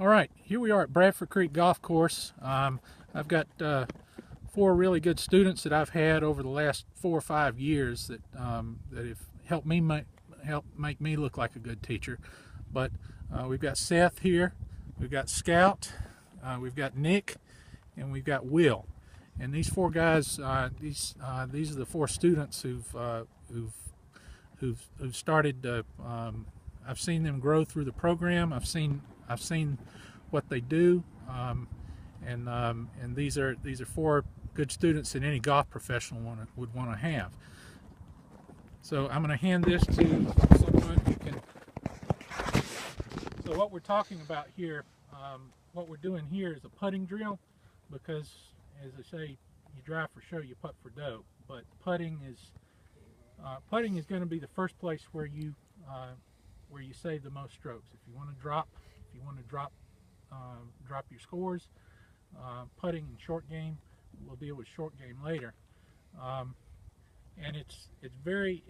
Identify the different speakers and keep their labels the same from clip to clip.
Speaker 1: All right, here we are at Bradford Creek Golf Course. I've got 4 really good students that I've had over the last 4 or 5 years that have helped me make me look like a good teacher. But we've got Seth here, we've got Scout, we've got Nick, and we've got Will. And these 4 guys, these are the 4 students who've started. I've seen them grow through the program. I've seen what they do, and these are 4 good students that any golf professional would want to have. So I'm going to hand this to someone who can. So what we're talking about here, what we're doing here is a putting drill, because as I say, you drive for show, you putt for dough. But putting is going to be the first place where you save the most strokes. If you want to drop your scores, putting and short game, we'll deal with short game later. And it's very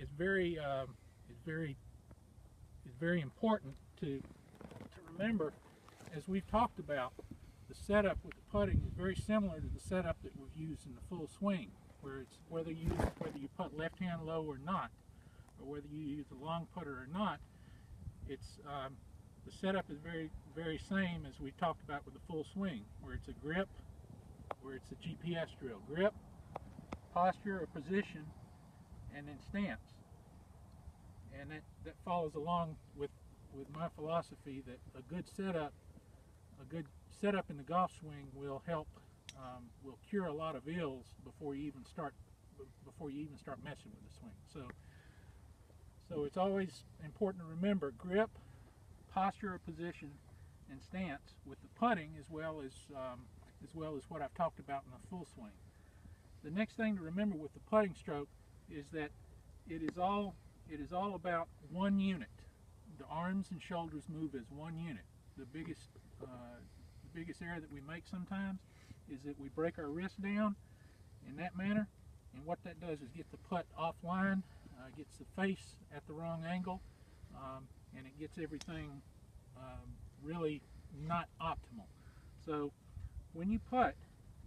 Speaker 1: important to remember, as we've talked about, the setup with the putting is very similar to the setup that we've used in the full swing, where it's whether you putt left hand low or not, or whether you use a long putter or not. It's the setup is very same as we talked about with the full swing, where it's a grip, where it's a GPS drill: grip, posture or position, and then stance. And that follows along with my philosophy that a good setup in the golf swing will help will cure a lot of ills before you even start messing with the swing. So it's always important to remember grip, posture or position, and stance with the putting, as well as what I've talked about in the full swing. The next thing to remember with the putting stroke is that it is all about one unit. The arms and shoulders move as one unit. The biggest error that we make sometimes is that we break our wrist down in that manner, and what that does is get the putt offline, gets the face at the wrong angle, and it gets everything really not optimal. So when you putt,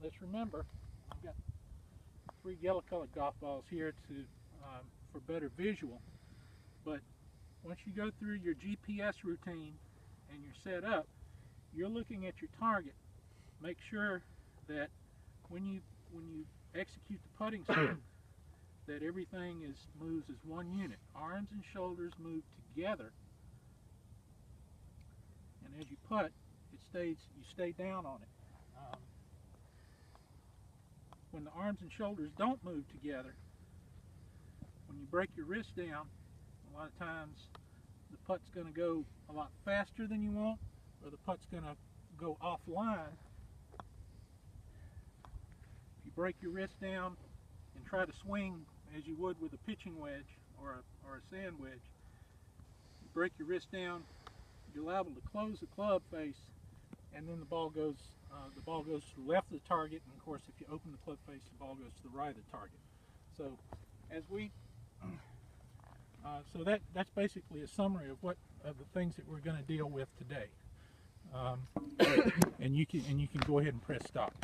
Speaker 1: let's remember, I've got 3 yellow colored golf balls here for better visual, but once you go through your GPS routine and you're set up, you're looking at your target. Make sure that when you execute the putting stroke, that everything moves as one unit. Arms and shoulders move together, and as you putt, you stay down on it. When the arms and shoulders don't move together, when you break your wrist down, a lot of times the putt's going to go a lot faster than you want, or the putt's going to go offline. If you break your wrist down and try to swing as you would with a pitching wedge or a sand wedge, you break your wrist down, you're liable to close the club face, and then the ball goes to the left of the target, and of course if you open the club face, the ball goes to the right of the target. So that's basically a summary of the things that we're going to deal with today. And you can go ahead and press stop.